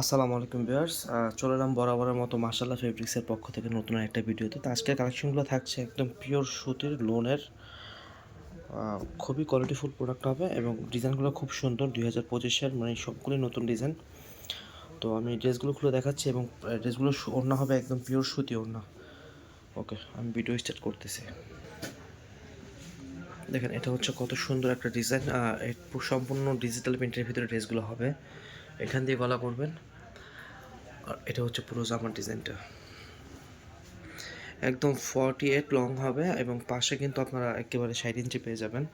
আসসালামু আলাইকুম ভিউয়ার্স, চলে এলাম বরাবরের মতো মাশাআল্লাহ ফেব্রিক্সের পক্ষ থেকে নতুন একটা ভিডিওতে। তো আজকের কালেকশনগুলো থাকছে একদম পিওর সুতির লোনের, খুবই কোয়ালিটিফুল প্রোডাক্ট হবে এবং ডিজাইনগুলো খুব সুন্দর। 2025-এর মানে সবগুলোই নতুন ডিজাইন। তো আমি ড্রেসগুলো খুলে দেখাচ্ছি এবং ড্রেসগুলো ওড়না হবে একদম পিওর সুতি ওড়না। ওকে, আমি ভিডিও স্টার্ট করতেছি। দেখেন, এটা হচ্ছে কত সুন্দর একটা ডিজাইন। সম্পূর্ণ ডিজিটাল প্রিন্টের ভিতরে ড্রেসগুলো হবে। এখান দিয়ে গলা করবেন, আর এটা হচ্ছে পুরো জামার ডিজাইনটা। একদম 48 লং হবে এবং পাশে কিন্তু আপনারা একেবারে 60 ইঞ্চি পেয়ে যাবেন।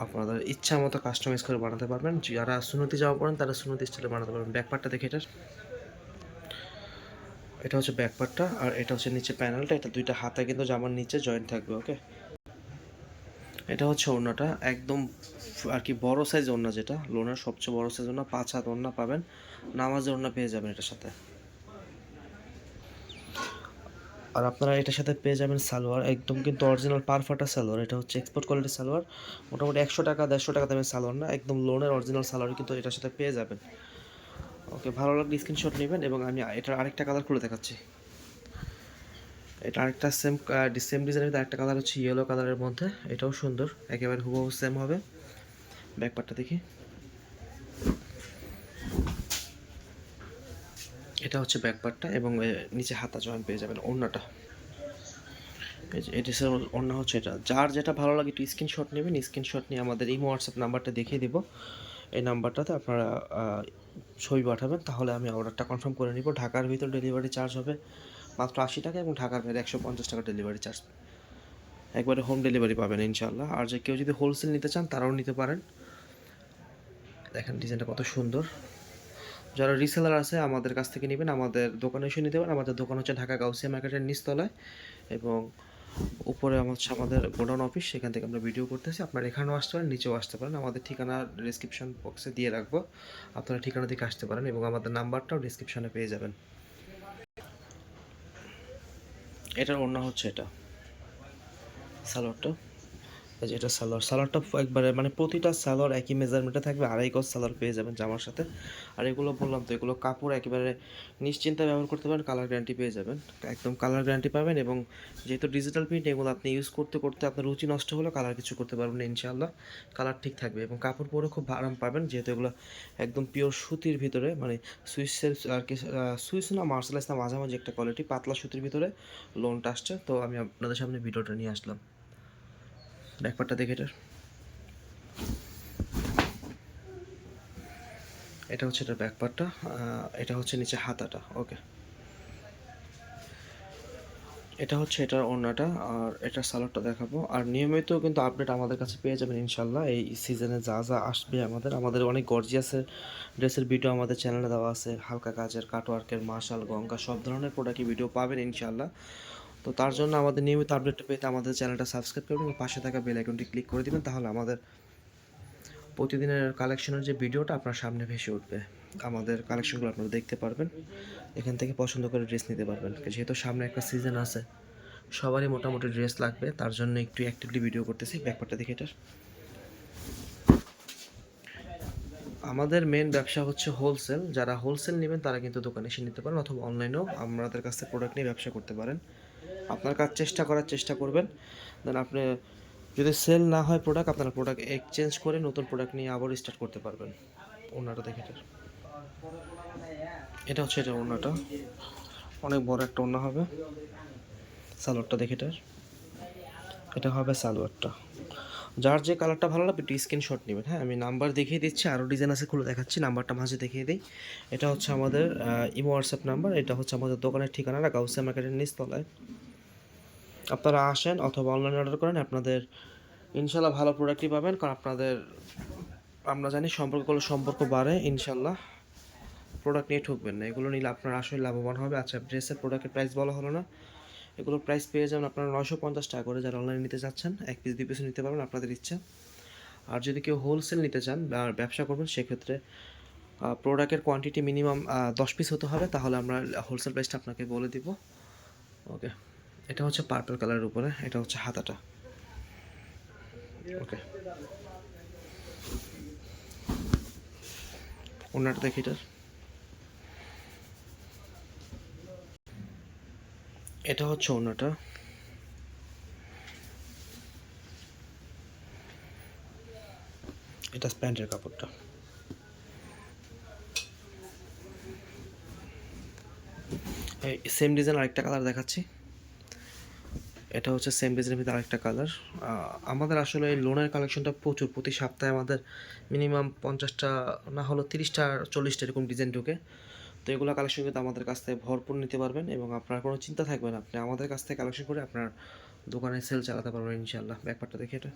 আপনাদের ইচ্ছা মতো কাস্টমাইজ করে বানাতে পারবেন। যারা সুন্নতি জামা পরেন তারা সুন্নতি স্টাইলে বানাতে পারবেন। ব্যাকপার্টটা দেখে এটা হচ্ছে ব্যাকপার্টটা, আর এটা হচ্ছে নিচে প্যানেলটা। এটা দুইটা হাতে কিন্তু জামার নিচে জয়েন্ট থাকবে। ওকে, এটা হচ্ছে ওড়নাটা একদম আর কি বড় সাইজ ওড়না, যেটা লোনের সবচেয়ে বড় সাইজ ওড়না। 5 হাত ওড়না পাবেন, নামাজের ওড়না পেয়ে যাবেন এটার সাথে। আর আপনারা এটার সাথে পেয়ে যাবেন সালোয়ার, একদম কিন্তু অরিজিনাল পারফাটা সালোয়ার। এটা হচ্ছে এক্সপোর্ট কোয়ালিটির সালোয়ার। মোটামুটি 100 টাকা 150 টাকা দামের সালোয়ার না, একদম লোনের অরিজিনাল সালোয়ার কিন্তু এটার সাথে পেয়ে যাবেন। ওকে, ভালো লাগলে স্ক্রিনশট নেবেন এবং আমি এটার আরেকটা কালার খুলে দেখাচ্ছি। এটা আরেকটা সেম ডিজাইনের আরেকটা কালার হচ্ছে ইয়েলো কালারের মধ্যে। এটাও সুন্দর, একেবারে হুবহু সেম হবে। ব্যাকপার্টটা দেখি। এটা হচ্ছে ব্যাকপার্টটা এবং নিচে হাতা জয়েন্ট পেয়ে যাবেন। ওড়নাটা এটা ওড়না হচ্ছে এটা। যার যেটা ভালো লাগে একটু স্ক্রিনশট নেবেন। স্ক্রিনশট নিয়ে আমাদের ইমো হোয়াটসঅ্যাপ নাম্বারটা দেখিয়ে দিব। এই নাম্বারটাতে আপনারা ছবি পাঠাবেন, তাহলে আমি অর্ডারটা কনফার্ম করে নিব। ঢাকার ভিতর ডেলিভারি চার্জ হবে মাত্র 80 টাকা এবং ঢাকার বাইরে 150 টাকা ডেলিভারি চার্জ। একবারে হোম ডেলিভারি পাবেন ইনশাল্লাহ। আর যে কেউ যদি হোলসেল নিতে চান তারাও নিতে পারেন। দেখেন ডিজাইনটা কত সুন্দর। যারা রিসেলার আছে আমাদের কাছ থেকে নেবেন, আমাদের দোকানে এসে নিতে পারেন। আমাদের দোকান হচ্ছে ঢাকা গাউসিয়া মার্কেটের নিচতলায় এবং উপরে হচ্ছে আমাদের গোডাউন অফিস। সেখান থেকে আমরা ভিডিও করতেছি। আপনারা এখানেও আসতে পারেন, নিচেও আসতে পারেন। আমাদের ঠিকানা ডিসক্রিপশন বক্সে দিয়ে রাখবো, আপনারা ঠিকানা থেকে আসতে পারেন এবং আমাদের নাম্বারটাও ডিসক্রিপশনে পেয়ে যাবেন। এটার অন্য হচ্ছে এটা সালোয়ারটা। এই যে এটা সালোয়ারটা একবারে মানে প্রতিটা সালোয়ার একই মেজারমেন্টে থাকবে। 2.5 গজ সালোয়ার পেয়ে যাবেন জামার সাথে। আর এগুলো বললাম তো, এগুলো কাপড় একেবারে নিশ্চিন্তে ব্যবহার করতে পারেন। কালার গ্যারান্টি পেয়ে যাবেন, একদম কালার গ্যারান্টি পাবেন। এবং যেহেতু ডিজিটাল প্রিন্ট, এগুলো আপনি ইউজ করতে করতে আপনার রুচি নষ্ট হলেও কালার কিছু করতে পারবেন না ইনশাআল্লাহ। কালার ঠিক থাকবে এবং কাপড় পরে খুব আরাম পাবেন, যেহেতু এগুলো একদম পিওর সুতির ভিতরে, মানে সুইসের আর কি, সুইস না মার্শালাইজ না, মাঝামাঝি একটা কোয়ালিটি, পাতলা সুতির ভিতরে লোনটা আসছে। তো আমি আপনাদের সামনে ভিডিওটা নিয়ে আসলাম। ব্যাকপার্টটা দেখে এটা হচ্ছে এটার ব্যাকপার্টটা। এটা হচ্ছে নিচে হাতাটা। ওকে, এটা হচ্ছে এটার ওড়নাটা, আর এটার সালোয়ারটা দেখাবো। আর নিয়মিত কিন্তু আপডেট আমাদের কাছে পেয়ে যাবেন ইনশাল্লাহ। এই সিজনে যা যা আসবে আমাদের অনেক গর্জিয়াসের ড্রেসের ভিডিও আমাদের চ্যানেলে দেওয়া আছে। হালকা কাজের, কাটওয়ার্কের, মার্শাল, গঙ্গা সব ধরনের প্রোডাক্টই ভিডিও পাবেন ইনশাল্লাহ। তো তার জন্য আমাদের নিয়মিত আপডেটটা পেতে আমাদের চ্যানেলটা সাবস্ক্রাইব করবেন এবং পাশে থাকা বেল আইকনটি ক্লিক করে দিবেন, তাহলে আমাদের প্রতিদিনের কালেকশনের যে ভিডিওটা আপনার সামনে ভেসে উঠবে। আমাদের কালেকশনগুলো আপনারা দেখতে পারবেন, এখান থেকে পছন্দ করে ড্রেস নিতে পারবেন। যেহেতু সামনে একটা সিজন আছে, সবারই মোটামুটি ড্রেস লাগবে, তার জন্য একটু অ্যাক্টিভলি ভিডিও করতেছি। ব্যাপারটা দেখে এটার, আমাদের মেন ব্যবসা হচ্ছে হোলসেল। যারা হোলসেল নেবেন তারা কিন্তু দোকানে এসে নিতে পারেন, অথবা অনলাইনেও আমাদের কাছ থেকে প্রোডাক্ট নিয়ে ব্যবসা করতে পারেন। আপনার কাজ চেষ্টা করবেন, দেন আপনি যদি সেল না হয় প্রোডাক্ট, আপনারা প্রোডাক্ট এক্সচেঞ্জ করে নতুন প্রোডাক্ট নিয়ে আবার স্টার্ট করতে পারবেন। ওনাটা দেখে এটা হচ্ছে এটা ওড়নাটা, অনেক বড় একটা ওড়না হবে। সালোয়ারটা দেখে এটা হবে সালোয়ারটা। যার যে কালারটা ভালো লাগবে একটু স্ক্রিনশট নেবেন। হ্যাঁ, আমি নাম্বার দেখিয়ে দিচ্ছি, আরও ডিজাইন আছে খুলে দেখাচ্ছি। নাম্বারটা মাঝে দেখিয়ে দিই। এটা হচ্ছে আমাদের ইমো হোয়াটসঅ্যাপ নাম্বার। এটা হচ্ছে আমাদের দোকানের ঠিকানাটা গাউসিয়া মার্কেটের নিচতলায়। আপনারা আসেন অথবা অনলাইনে অর্ডার করেন, আপনাদের ইনশাল্লাহ ভালো প্রোডাক্টই পাবেন। কারণ আপনাদের, আমরা জানি সম্পর্ক করলে সম্পর্ক বাড়ে ইনশাল্লাহ। প্রোডাক্ট নিয়ে ঠকবেন না, এগুলো নিলে আপনার আসলে লাভবান হবে। আচ্ছা, ড্রেসের প্রোডাক্টের প্রাইস বলা হলো না। এগুলোর প্রাইস পেয়ে যাবেন আপনারা 950 টাকা করে। যারা অনলাইনে নিতে চাচ্ছেন 1 পিস 2 পিস নিতে পারবেন, আপনাদের ইচ্ছা। আর যদি কেউ হোলসেল নিতে চান আর ব্যবসা করবেন, সেক্ষেত্রে প্রোডাক্টের কোয়ান্টিটি মিনিমাম 10 পিস হতে হবে, তাহলে আমরা হোলসেল প্রাইসটা আপনাকে বলে দিব। ওকে, এটা হচ্ছে পার্পল কালারের উপরে, এটা হচ্ছে হাতাটা। ওকে, ওনাটা দেখি এটার, এটা হচ্ছে ওড়নাটা। এটা প্যান্টের কাপড়টা। এই সেম ডিজাইন আরেকটা কালার দেখাচ্ছি। এটা হচ্ছে সেম ডিজাইনের ভিতরে আরেকটা কালার। আমাদের আসলে এই লোনের কালেকশনটা প্রচুর, প্রতি সপ্তাহে আমাদের মিনিমাম 50টা না হলো 30টা 40টা এরকম ডিজাইন ঢোকে। তো এগুলো কালেকশন কিন্তু আমাদের কাছ থেকে ভরপুর নিতে পারবেন এবং আপনার কোনো চিন্তা থাকবে না, আপনি আমাদের কাছ থেকে কালেকশন করে আপনার দোকানে সেল চালাতে পারবেন ইনশাআল্লাহ। ব্যাপারটা দেখে এটা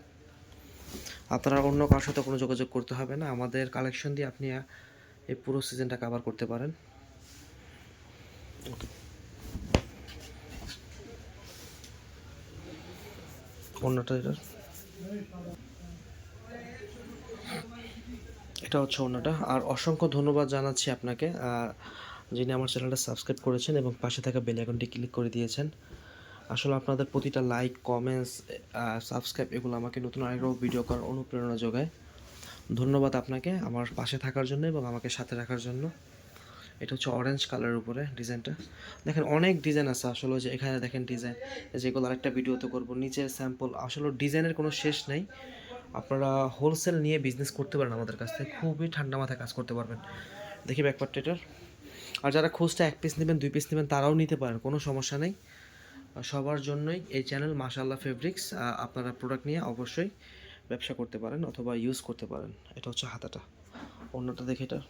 আপনার অন্য কারোর সাথে কোনো যোগাযোগ করতে হবে না, আমাদের কালেকশন দিয়ে আপনি এই পুরো সিজনটা কভার করতে পারেন। ওকে, অন্যটা এটা হচ্ছে অন্যটা। আর অসংখ্য ধন্যবাদ জানাচ্ছি আপনাকে, যিনি আমার চ্যানেলটা সাবস্ক্রাইব করেছেন এবং পাশে থাকা বেল আইকনটি ক্লিক করে দিয়েছেন। আসলে আপনাদের প্রতিটা লাইক, কমেন্টস, সাবস্ক্রাইব এগুলো আমাকে নতুন আরেকটাও ভিডিও করার অনুপ্রেরণা যোগায়। ধন্যবাদ আপনাকে আমার পাশে থাকার জন্য এবং আমাকে সাথে রাখার জন্য। এটা হচ্ছে অরেঞ্জ কালারের উপরে ডিজাইনটা। দেখেন অনেক ডিজাইন আছে আসলে, যে এখানে দেখেন ডিজাইন, যেগুলো আরেকটা ভিডিওতে করবো, নিচে স্যাম্পল। আসলে ডিজাইনের কোনো শেষ নেই। আপনারা হোলসেল নিয়ে বিজনেস করতে পারেন আমাদের কাছ থেকে, খুবই ঠান্ডা মাথায় কাজ করতে পারবেন। দেখি ব্যাকপার্ট এটার। আর যারা খুচরা 1 পিস নেবেন 2 পিস নেবেন তারাও নিতে পারেন, কোনো সমস্যা নেই। সবার জন্যই এই চ্যানেল মাশাআল্লাহ ফেব্রিক্স। আপনারা প্রোডাক্ট নিয়ে অবশ্যই ব্যবসা করতে পারেন অথবা ইউজ করতে পারেন। এটা হচ্ছে হাতাটা, অন্যটা দেখে এটা।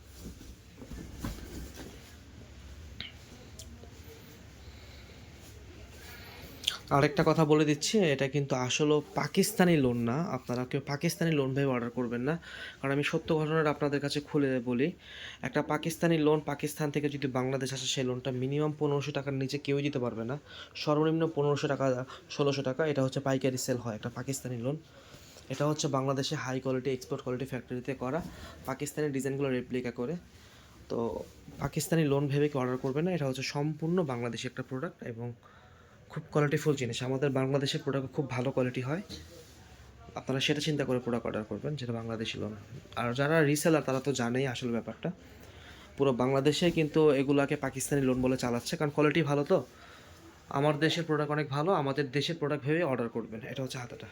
আরেকটা কথা বলে দিচ্ছি, এটা কিন্তু আসলেও পাকিস্তানি লোন না। আপনারা কেউ পাকিস্তানি লোন ভেবে অর্ডার করবেন না, কারণ আমি সত্য ঘটনাটা আপনাদের কাছে খুলে বলি। একটা পাকিস্তানি লোন পাকিস্তান থেকে যদি বাংলাদেশ আসে, সেই লোনটা মিনিমাম 1500 টাকার নিচে কেউই দিতে পারবে না। সর্বনিম্ন 1500 টাকা, 1600 টাকা। এটা হচ্ছে পাইকারি সেল হয় একটা পাকিস্তানি লোন। এটা হচ্ছে বাংলাদেশে হাই কোয়ালিটি এক্সপোর্ট কোয়ালিটি ফ্যাক্টরিতে করা, পাকিস্তানি ডিজাইনগুলো রেপ্লিকা করে। তো পাকিস্তানি লোন ভেবে কি অর্ডার করবে না, এটা হচ্ছে সম্পূর্ণ বাংলাদেশি একটা প্রোডাক্ট এবং খুব কোয়ালিটিফুল জিনিস। আমাদের বাংলাদেশের প্রোডাক্ট খুব ভালো কোয়ালিটি হয়, আপনারা সেটা চিন্তা করে প্রোডাক্ট অর্ডার করবেন, যেটা বাংলাদেশি লোন। আর যারা রিসেলার তারা তো জানেই আসল ব্যাপারটা, পুরো বাংলাদেশে কিন্তু এগুলাকে পাকিস্তানি লোন বলে চালাচ্ছে, কারণ কোয়ালিটি ভালো। তো আমার দেশের প্রোডাক্ট অনেক ভালো, আমাদের দেশের প্রোডাক্ট ভেবে অর্ডার করবেন। এটা হচ্ছে হাতাটা।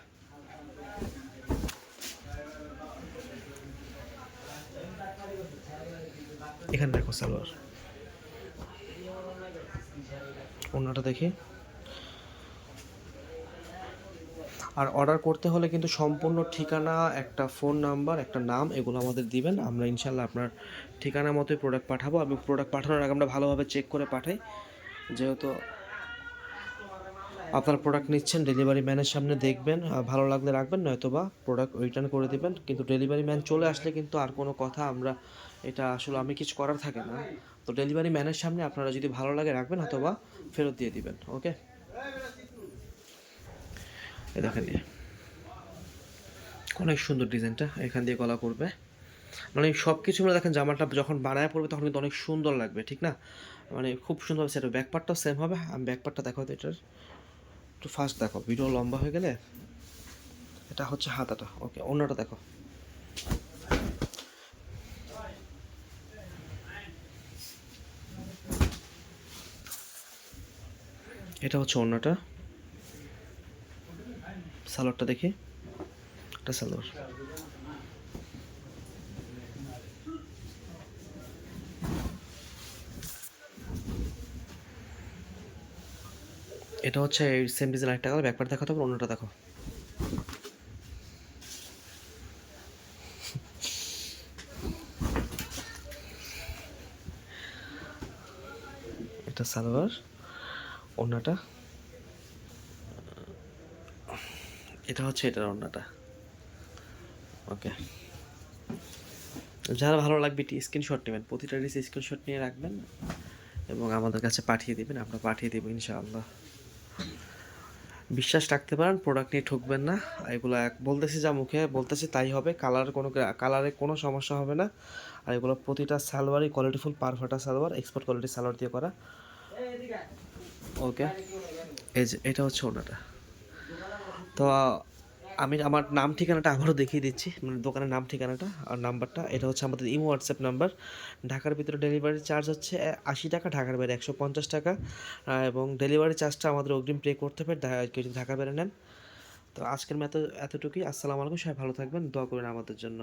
এখানে দেখো সালোয়ার, অন্যটা দেখি। আর অর্ডার করতে হলে কিন্তু সম্পূর্ণ ঠিকানা, একটা ফোন নাম্বার, একটা নাম, এগুলো আমাদের দিবেন। আমরা ইনশাল্লাহ আপনার ঠিকানা মতোই প্রোডাক্ট পাঠাবো। এবং প্রোডাক্ট পাঠানোর আগে আমরা ভালোভাবে চেক করে পাঠাই, যেহেতু আপনার প্রোডাক্ট নিচ্ছেন, ডেলিভারি ম্যানের সামনে দেখবেন, ভালো লাগলে রাখবেন, নয়তো বা প্রোডাক্ট রিটার্ন করে দেবেন। কিন্তু ডেলিভারি ম্যান চলে আসলে কিন্তু আর কোনো কথা আমরা, এটা আসলে আমি কিছু করার থাকে না। তো ডেলিভারি ম্যানের সামনে আপনারা যদি ভালো লাগে রাখবেন অথবা ফেরত দিয়ে দিবেন। ওকে, এ দেখেন অনেক সুন্দর ডিজাইনটা, এখান দিয়ে গলা করবে, মানে সব কিছু মিলে দেখেন জামাটা যখন বানায় পড়বে তখন কিন্তু অনেক সুন্দর লাগবে, ঠিক না? মানে খুব সুন্দরভাবে সেটা। ব্যাকপার্টটাও সেম হবে। আমি ব্যাকপার্টটা দেখো তো, এটার একটু ফাস্ট দেখো, ভিডিও লম্বা হয়ে গেলে। এটা হচ্ছে হাতাটা। ওকে, অন্যটা দেখো। এটা হচ্ছে অন্যটা। সালোয়ারটা দেখি, এটা সালোয়ার। এটা হচ্ছে সেম ডিজাইন একটা কালার। ব্যাকপার্ট দেখো, তারপর অন্যটা দেখো। এটা সালোয়ার, অন্যটা। এটা হচ্ছে এটার অন্যটা। ওকে, যারা ভালো লাগবে এটি স্ক্রিনশট নেবেন, প্রতিটা ডিস স্ক্রিনশট নিয়ে রাখবেন এবং আমাদের কাছে পাঠিয়ে দেবেন। আমরা পাঠিয়ে দেবো ইনশাআল্লাহ। বিশ্বাস রাখতে পারেন, প্রোডাক্ট নিয়ে ঠকবেন না। এগুলো বলতেছি যা মুখে বলতেছি তাই হবে। কালারে কোনো সমস্যা হবে না। আর এগুলো প্রতিটা সালোয়ারই কোয়ালিটিফুল পারফাটা সালোয়ার, এক্সপোর্ট কোয়ালিটি সালোয়ার দিয়ে করা। ওকে, এই যে এটা হচ্ছে ওনাটা। তো আমি আমার নাম ঠিকানাটা আবারও দেখিয়ে দিচ্ছি, মানে দোকানের নাম ঠিকানাটা আর নাম্বারটা। এটা হচ্ছে আমাদের ইমো হোয়াটসঅ্যাপ নাম্বার। ঢাকার ভিতরে ডেলিভারি চার্জ হচ্ছে ৮০ টাকা, ঢাকার বাইরে ১৫০ টাকা। এবং ডেলিভারি চার্জটা আমাদের অগ্রিম পে করতে হবে কেউ যদি ঢাকার বাইরে নেন। তো আজকের মতো এতটুকুই। আসসালামু আলাইকুম, সবাই ভালো থাকবেন, দোয়া করবেন আমাদের জন্য।